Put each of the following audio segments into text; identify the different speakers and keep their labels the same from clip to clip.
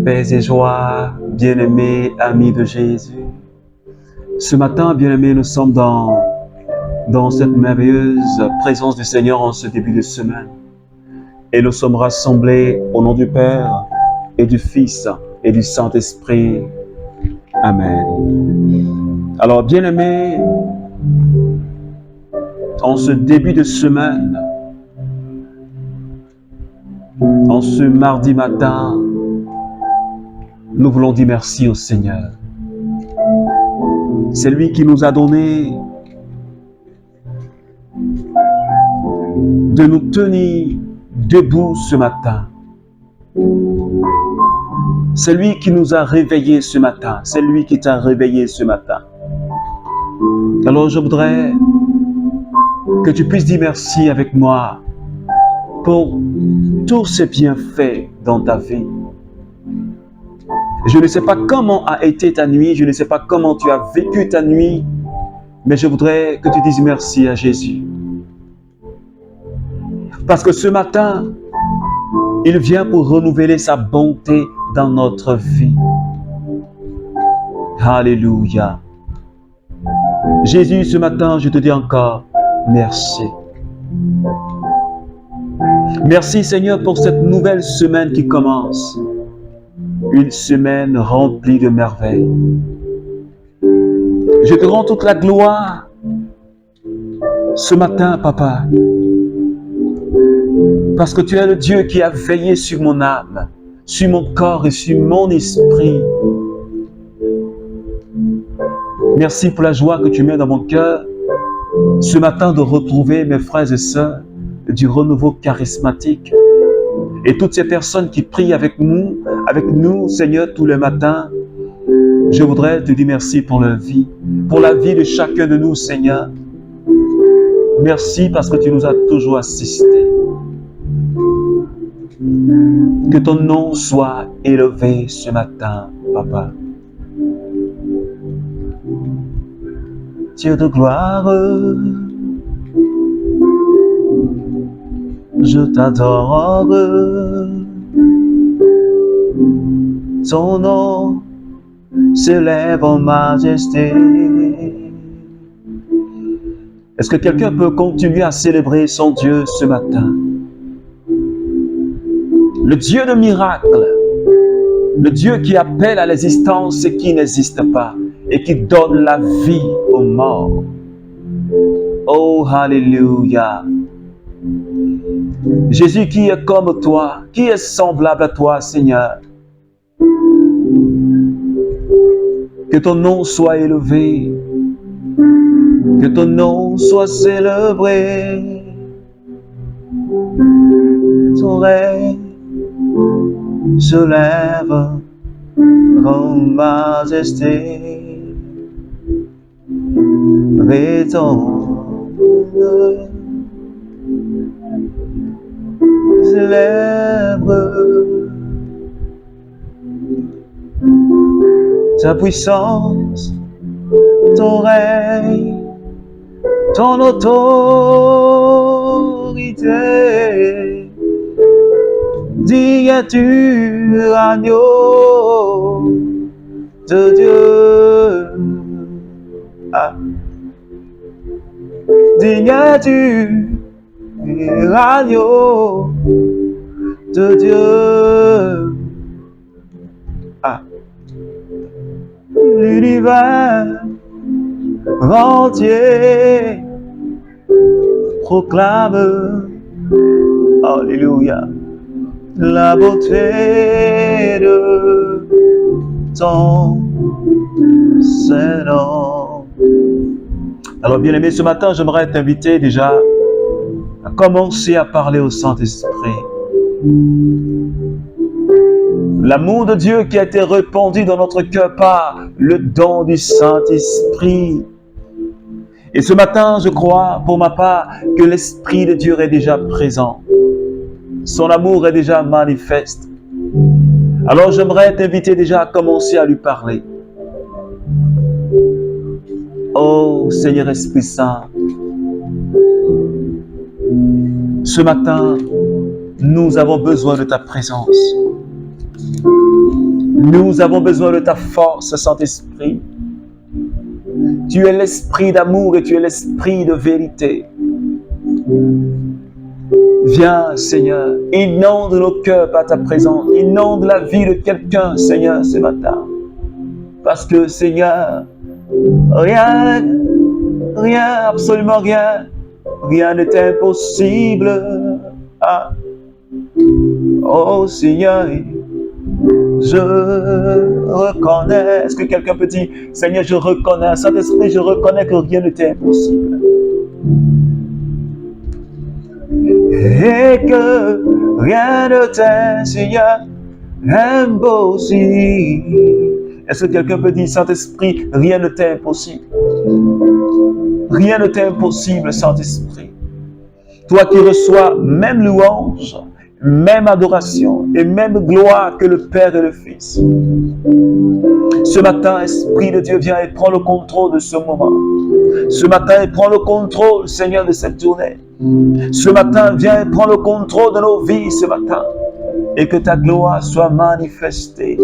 Speaker 1: Paix et joie, bien-aimés, amis de Jésus. Ce matin, bien-aimés, nous sommes dans cette merveilleuse présence du Seigneur en ce début de semaine. Et nous sommes rassemblés au nom du Père et du Fils et du Saint-Esprit. Amen. Alors, bien-aimés, en ce début de semaine, en ce mardi matin, nous voulons dire merci au Seigneur. C'est lui qui nous a donné de nous tenir debout ce matin. C'est lui qui nous a réveillés ce matin. C'est lui qui t'a réveillé ce matin. Alors je voudrais que tu puisses dire merci avec moi pour tous ces bienfaits dans ta vie. Je ne sais pas comment a été ta nuit, je ne sais pas comment tu as vécu ta nuit, mais je voudrais que tu dises merci à Jésus. Parce que ce matin, il vient pour renouveler sa bonté dans notre vie. Alléluia. Jésus, ce matin, je te dis encore merci. Merci Seigneur pour cette nouvelle semaine qui commence. Une semaine remplie de merveilles. Je te rends toute la gloire ce matin, Papa, parce que tu es le Dieu qui a veillé sur mon âme, sur mon corps et sur mon esprit. Merci pour la joie que tu mets dans mon cœur ce matin de retrouver mes frères et sœurs du renouveau charismatique. Et toutes ces personnes qui prient avec nous, Seigneur, tous les matins, je voudrais te dire merci pour leur vie, pour la vie de chacun de nous, Seigneur. Merci parce que tu nous as toujours assistés. Que ton nom soit élevé ce matin, Papa. Dieu de gloire, je t'adore. Ton nom s'élève en majesté. Est-ce que quelqu'un peut continuer à célébrer son Dieu ce matin? Le Dieu de miracles, le Dieu qui appelle à l'existence ce qui n'existe pas et qui donne la vie aux morts. Oh, alléluia! Jésus qui est comme toi, qui est semblable à toi, Seigneur. Que ton nom soit élevé, que ton nom soit célébré. Ton règne se lève en majesté. Et ton célèbre ta puissance, ton règne, ton autorité. Digne es-tu, agneau de Dieu. Digne es-tu, agneau de Dieu. L'univers entier proclame, alléluia, la beauté de ton Saint-Nom. Alors bien aimé, ce matin, j'aimerais t'inviter déjà à commencer à parler au Saint-Esprit. L'amour de Dieu qui a été répandu dans notre cœur par le don du Saint-Esprit. Et ce matin, je crois, pour ma part, que l'Esprit de Dieu est déjà présent. Son amour est déjà manifeste. Alors j'aimerais t'inviter déjà à commencer à lui parler. Oh Seigneur Esprit Saint, ce matin, nous avons besoin de ta présence. Nous avons besoin de ta force, Saint-Esprit. Tu es l'esprit d'amour et tu es l'esprit de vérité. Viens, Seigneur, inonde nos cœurs par ta présence. Inonde la vie de quelqu'un, Seigneur, ce matin. Parce que, Seigneur, rien, absolument rien n'est impossible. Ah. Oh, Seigneur, je reconnais. Est-ce que quelqu'un peut dire, Seigneur, je reconnais, Saint-Esprit, je reconnais que rien n'était impossible. Et que rien ne t'est, Seigneur, impossible. Est-ce que quelqu'un peut dire, Saint-Esprit, rien ne t'est impossible? Rien ne t'est impossible, Saint-Esprit. Toi qui reçois même louange, même adoration et même gloire que le Père et le Fils. Ce matin, Esprit de Dieu, viens et prends le contrôle de ce moment. Ce matin, et prends le contrôle, Seigneur, de cette journée. Ce matin, viens et prends le contrôle de nos vies ce matin. Et que ta gloire soit manifestée.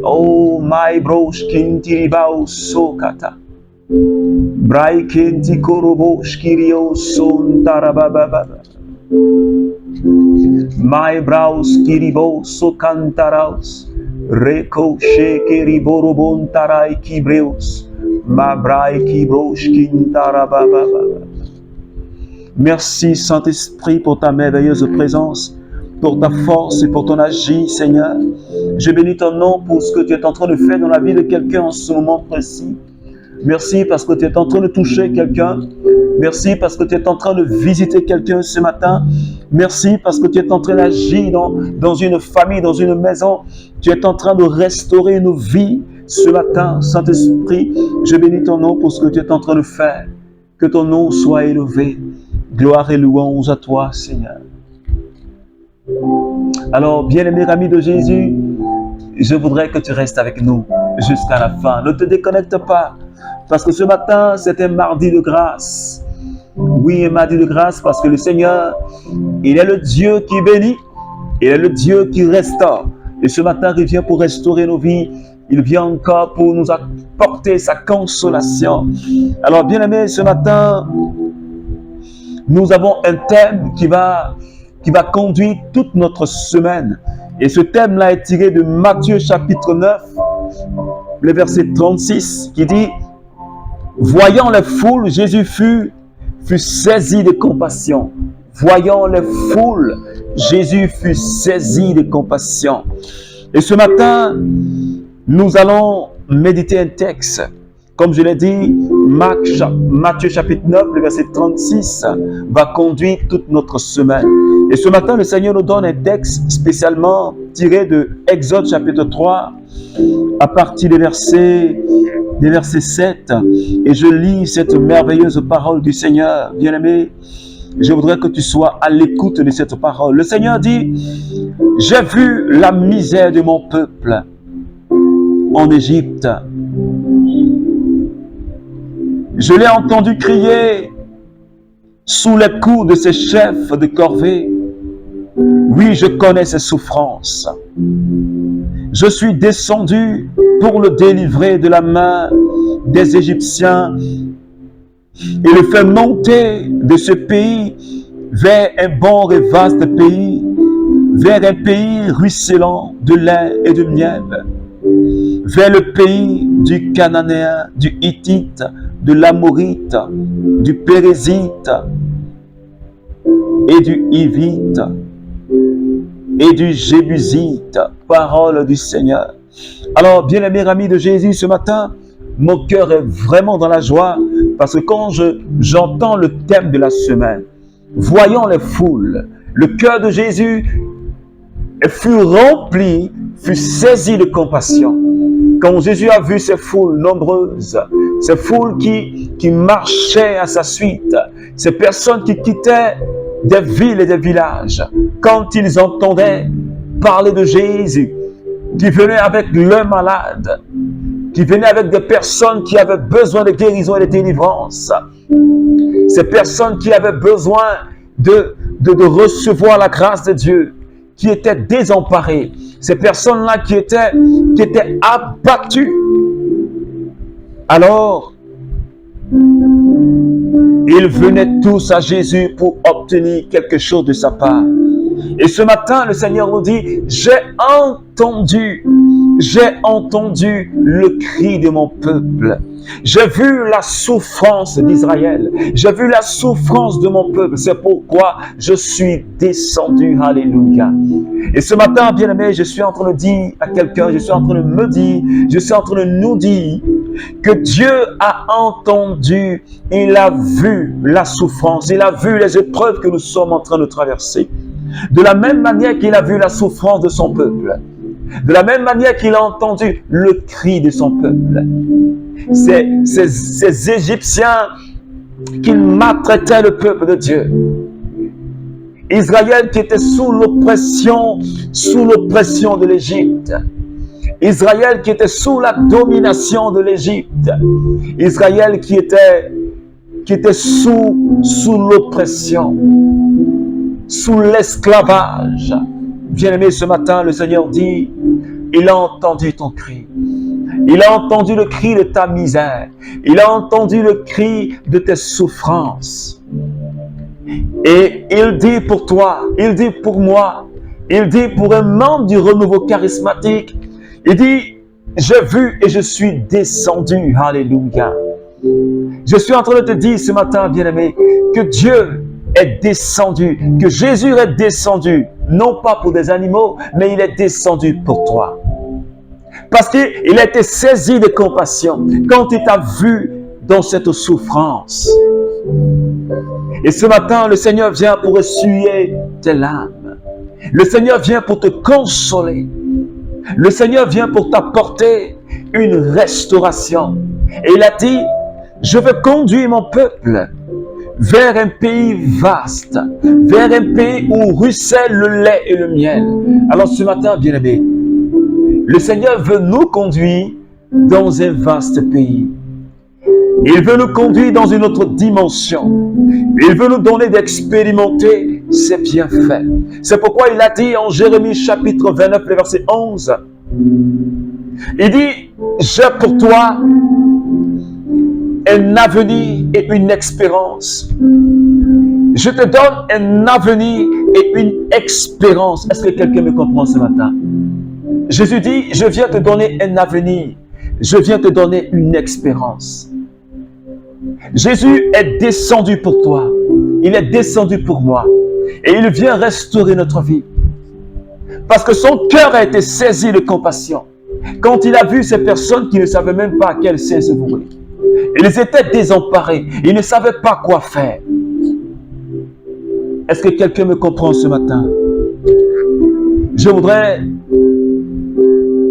Speaker 1: Oh, my brosh kintiribao sokata. Brai kinti korobo shkirio son tarabababa. My brows kiribo sokantaraus. Reko shekeriborobon tarai kibreus. Ma brai kibrosh kintarabababa. Merci Saint-Esprit pour ta merveilleuse présence, pour ta force et pour ton agir, Seigneur. Je bénis ton nom pour ce que tu es en train de faire dans la vie de quelqu'un en ce moment précis. Merci parce que tu es en train de toucher quelqu'un. Merci parce que tu es en train de visiter quelqu'un ce matin. Merci parce que tu es en train d'agir dans une famille, dans une maison. Tu es en train de restaurer nos vies ce matin, Saint-Esprit. Je bénis ton nom pour ce que tu es en train de faire. Que ton nom soit élevé. Gloire et louange à toi, Seigneur. Alors, bien-aimés amis de Jésus, je voudrais que tu restes avec nous jusqu'à la fin. Ne te déconnecte pas, parce que ce matin, c'est un mardi de grâce. Oui, un mardi de grâce, parce que le Seigneur, il est le Dieu qui bénit, il est le Dieu qui restaure. Et ce matin, il vient pour restaurer nos vies. Il vient encore pour nous apporter sa consolation. Alors, bien-aimés, ce matin, nous avons un thème qui va conduire toute notre semaine. Et ce thème-là est tiré de Matthieu chapitre 9, le verset 36, qui dit « Voyant les foules, Jésus fut saisi de compassion. » Voyant les foules, Jésus fut saisi de compassion. Et ce matin, nous allons méditer un texte. Comme je l'ai dit, Matthieu chapitre 9, le verset 36, va conduire toute notre semaine. Et ce matin, le Seigneur nous donne un texte spécialement tiré de Exode chapitre 3, à partir des versets 7. Et je lis cette merveilleuse parole du Seigneur. Bien-aimé, je voudrais que tu sois à l'écoute de cette parole. Le Seigneur dit, « J'ai vu la misère de mon peuple en Égypte. Je l'ai entendu crier sous les coups de ses chefs de corvée. Oui, je connais ses souffrances. Je suis descendu pour le délivrer de la main des Égyptiens et le faire monter de ce pays vers un bon et vaste pays, vers un pays ruisselant de lait et de miel, vers le pays du Cananéen, du Hittite, de l'Amorite, du Pérésite et du Hivite et du Jébusite. Parole du Seigneur. Alors, bien-aimés amis de Jésus, ce matin, mon cœur est vraiment dans la joie parce que quand j'entends le thème de la semaine, voyant les foules, le cœur de Jésus fut rempli, fut saisi de compassion. Quand Jésus a vu ces foules nombreuses, ces foules qui marchaient à sa suite, ces personnes qui quittaient des villes et des villages, quand ils entendaient parler de Jésus, qui venait avec leurs malades, qui venait avec des personnes qui avaient besoin de guérison et de délivrance, ces personnes qui avaient besoin de recevoir la grâce de Dieu, qui étaient désemparées, Ces personnes-là qui étaient abattues. Alors, ils venaient tous à Jésus pour obtenir quelque chose de sa part. Et ce matin, le Seigneur nous dit, j'ai entendu le cri de mon peuple. J'ai vu la souffrance d'Israël. J'ai vu la souffrance de mon peuple. C'est pourquoi je suis descendu. Alléluia. Et ce matin, bien-aimé, je suis en train de dire à quelqu'un, je suis en train de me dire, je suis en train de nous dire que Dieu a entendu, il a vu la souffrance, il a vu les épreuves que nous sommes en train de traverser. De la même manière qu'il a vu la souffrance de son peuple, de la même manière qu'il a entendu le cri de son peuple. Ces Égyptiens qui maltraitaient le peuple de Dieu. Israël qui était sous l'oppression de l'Égypte. Israël qui était sous la domination de l'Égypte. Israël qui était sous l'oppression, sous l'esclavage. Bien-aimé, ce matin, le Seigneur dit, il a entendu ton cri. Il a entendu le cri de ta misère. Il a entendu le cri de tes souffrances. Et il dit pour toi, il dit pour moi, il dit pour un membre du renouveau charismatique, il dit, j'ai vu et je suis descendu. Alléluia. Je suis en train de te dire ce matin, bien-aimé, que Dieu est descendu, que Jésus est descendu, non pas pour des animaux, mais il est descendu pour toi. Parce qu'il a été saisi de compassion quand il t'a vu dans cette souffrance. Et ce matin, le Seigneur vient pour essuyer tes larmes. Le Seigneur vient pour te consoler. Le Seigneur vient pour t'apporter une restauration. Et il a dit, je veux conduire mon peuple vers un pays vaste, vers un pays où ruisselle le lait et le miel. Alors ce matin, bien-aimé, le Seigneur veut nous conduire dans un vaste pays. Il veut nous conduire dans une autre dimension. Il veut nous donner d'expérimenter ses bienfaits. C'est pourquoi il a dit en Jérémie chapitre 29, le verset 11, il dit, j'ai pour toi un avenir et une espérance. Je te donne un avenir et une espérance. Est-ce que quelqu'un me comprend ce matin? Jésus dit, je viens te donner un avenir. Je viens te donner une espérance. Jésus est descendu pour toi. Il est descendu pour moi. Et il vient restaurer notre vie. Parce que son cœur a été saisi de compassion. Quand il a vu ces personnes qui ne savaient même pas à quel sein se vouer. Ils étaient désemparés. Ils ne savaient pas quoi faire. Est-ce que quelqu'un me comprend ce matin? Je voudrais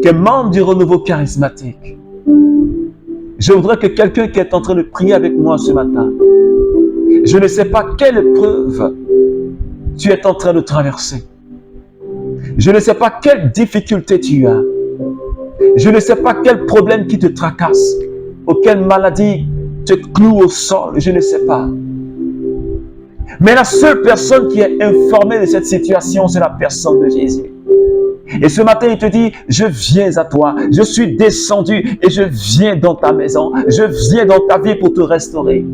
Speaker 1: qu'un membre du renouveau charismatique, je voudrais que quelqu'un qui est en train de prier avec moi ce matin, je ne sais pas quelle épreuve tu es en train de traverser. Je ne sais pas quelle difficulté tu as. Je ne sais pas quel problème qui te tracasse, ou quelle maladie te cloue au sol, je ne sais pas. Mais la seule personne qui est informée de cette situation, c'est la personne de Jésus. Et ce matin, il te dit, je viens à toi, je suis descendu et je viens dans ta maison, je viens dans ta vie pour te restaurer.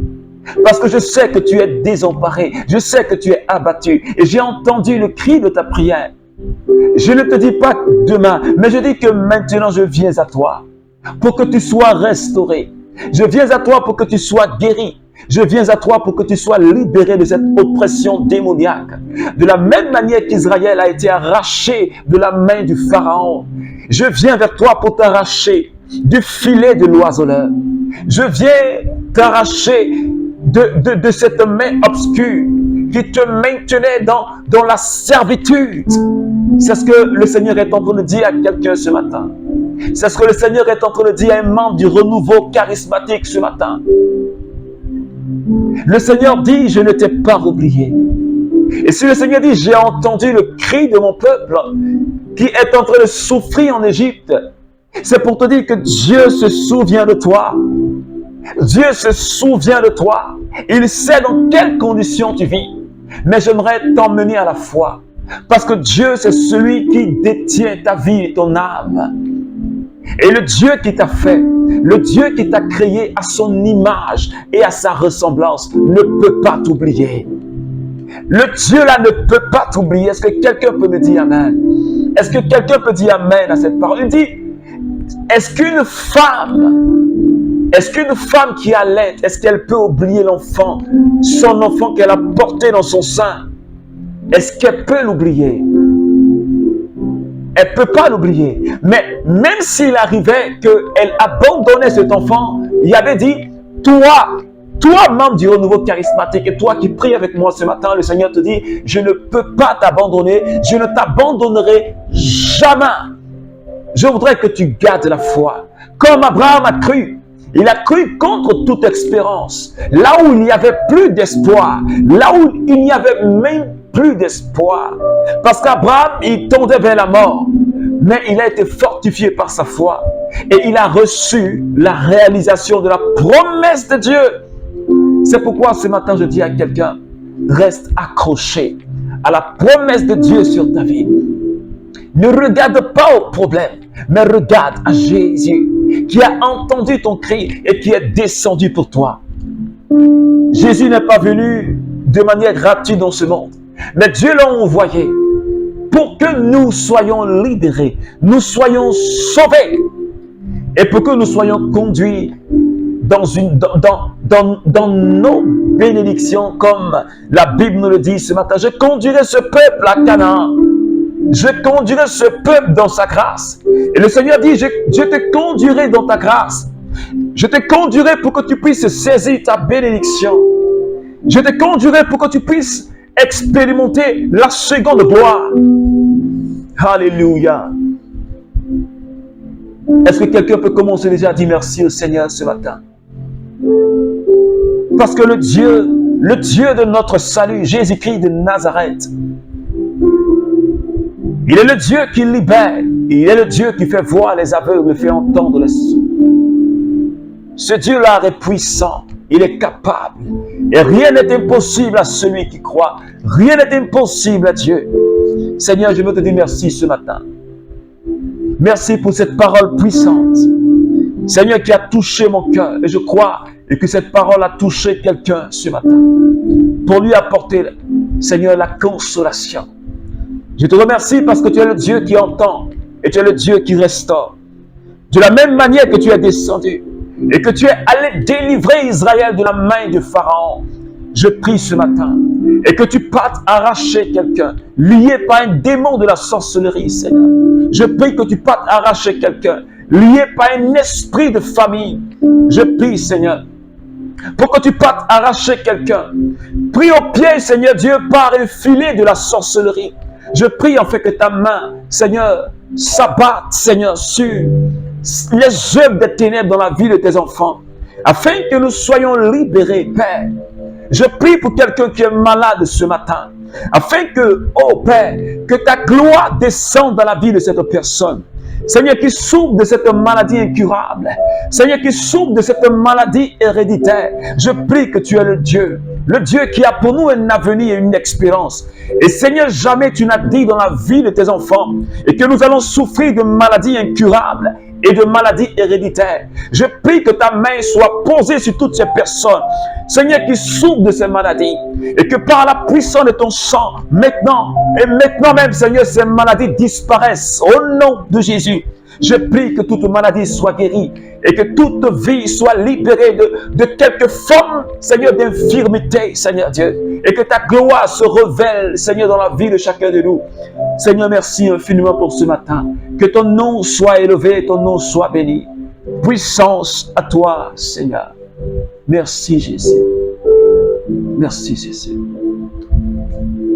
Speaker 1: Parce que je sais que tu es désemparé, je sais que tu es abattu et j'ai entendu le cri de ta prière. Je ne te dis pas demain, mais je dis que maintenant je viens à toi pour que tu sois restauré. Je viens à toi pour que tu sois guéri. Je viens à toi pour que tu sois libéré de cette oppression démoniaque. De la même manière qu'Israël a été arraché de la main du Pharaon, je viens vers toi pour t'arracher du filet de l'oiseleur. Je viens t'arracher de cette main obscure qui te maintenait dans la servitude. C'est ce que le Seigneur est en train de dire à quelqu'un ce matin. C'est ce que le Seigneur est en train de dire à un membre du renouveau charismatique ce matin. Le Seigneur dit, je ne t'ai pas oublié. Et si le Seigneur dit, j'ai entendu le cri de mon peuple qui est en train de souffrir en Égypte, c'est pour te dire que Dieu se souvient de toi. Dieu se souvient de toi. Il sait dans quelles conditions tu vis. Mais j'aimerais t'emmener à la foi. Parce que Dieu, c'est celui qui détient ta vie et ton âme. Et le Dieu qui t'a fait, le Dieu qui t'a créé à son image et à sa ressemblance, ne peut pas t'oublier. Le Dieu là ne peut pas t'oublier. Est-ce que quelqu'un peut me dire Amen? Est-ce que quelqu'un peut dire Amen à cette parole? Il dit, est-ce qu'une femme qui allait, est-ce qu'elle peut oublier l'enfant, son enfant qu'elle a porté dans son sein? Est-ce qu'elle peut l'oublier? Elle ne peut pas l'oublier. Mais même s'il arrivait qu'elle abandonnait cet enfant, il avait dit, toi, membre du renouveau charismatique, et toi qui pries avec moi ce matin, le Seigneur te dit, je ne peux pas t'abandonner, je ne t'abandonnerai jamais. Je voudrais que tu gardes la foi. Comme Abraham a cru. Il a cru contre toute espérance. Là où il n'y avait plus d'espoir. Là où il n'y avait même plus d'espoir. Parce qu'Abraham, il tendait vers la mort. Mais il a été fortifié par sa foi. Et il a reçu la réalisation de la promesse de Dieu. C'est pourquoi ce matin, je dis à quelqu'un, reste accroché à la promesse de Dieu sur ta vie. Ne regarde pas au problème, mais regarde à Jésus qui a entendu ton cri et qui est descendu pour toi. Jésus n'est pas venu de manière gratuite dans ce monde, mais Dieu l'a envoyé pour que nous soyons libérés, nous soyons sauvés et pour que nous soyons conduits dans nos bénédictions, comme la Bible nous le dit ce matin. Je conduirai ce peuple à Canaan. Je conduirai ce peuple dans sa grâce. Et le Seigneur dit, je te conduirai dans ta grâce. Je te conduirai pour que tu puisses saisir ta bénédiction. Je te conduirai pour que tu puisses expérimenter la seconde gloire. Alléluia. Est-ce que quelqu'un peut commencer déjà à dire merci au Seigneur ce matin? Parce que le Dieu de notre salut, Jésus-Christ de Nazareth, il est le Dieu qui libère. Il est le Dieu qui fait voir les aveugles, fait entendre les sourds. Ce Dieu-là est puissant. Il est capable. Et rien n'est impossible à celui qui croit. Rien n'est impossible à Dieu. Seigneur, je veux te dire merci ce matin. Merci pour cette parole puissante. Seigneur, qui a touché mon cœur. Et je crois que cette parole a touché quelqu'un ce matin. Pour lui apporter, Seigneur, la consolation. Je te remercie parce que tu es le Dieu qui entend et tu es le Dieu qui restaure. De la même manière que tu es descendu et que tu es allé délivrer Israël de la main de Pharaon, je prie ce matin et que tu partes arracher quelqu'un lié par un démon de la sorcellerie, Seigneur. Je prie que tu partes arracher quelqu'un lié par un esprit de famille. Je prie, Seigneur, pour que tu partes arracher quelqu'un pris au pied, Seigneur Dieu, par un filet de la sorcellerie. Je prie en fait que ta main, Seigneur, s'abatte, Seigneur, sur les œuvres des ténèbres dans la vie de tes enfants, afin que nous soyons libérés, Père. Je prie pour quelqu'un qui est malade ce matin, afin que, oh Père, que ta gloire descende dans la vie de cette personne. Seigneur, qui souffre de cette maladie incurable. Seigneur, qui souffre de cette maladie héréditaire. Je prie que tu es le Dieu qui a pour nous un avenir et une expérience. Et Seigneur, jamais tu n'as dit dans la vie de tes enfants et que nous allons souffrir de maladies incurables et de maladies héréditaires. Je prie que ta main soit posée sur toutes ces personnes, Seigneur, qui souffrent de ces maladies, et que par la puissance de ton sang, maintenant même, Seigneur, ces maladies disparaissent au nom de Jésus. Je prie que toute maladie soit guérie et que toute vie soit libérée de quelque forme, Seigneur, d'infirmité, Seigneur Dieu, et que ta gloire se révèle, Seigneur, dans la vie de chacun de nous. Seigneur, merci infiniment pour ce matin. Que ton nom soit élevé, ton nom soit béni. Puissance à toi, Seigneur. Merci, Jésus. Merci, Jésus.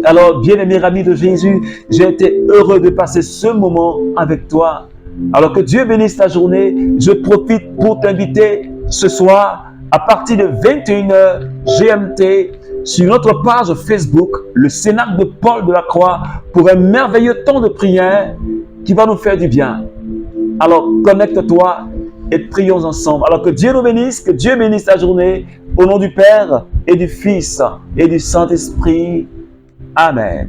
Speaker 1: Alors, bien-aimé ami de Jésus, j'ai été heureux de passer ce moment avec toi. Alors que Dieu bénisse ta journée. Je profite pour t'inviter ce soir à partir de 21h GMT sur notre page Facebook, le Cénacle de Paul de la Croix, pour un merveilleux temps de prière qui va nous faire du bien. Alors connecte-toi et prions ensemble. Alors que Dieu nous bénisse, que Dieu bénisse ta journée, au nom du Père et du Fils et du Saint-Esprit. Amen.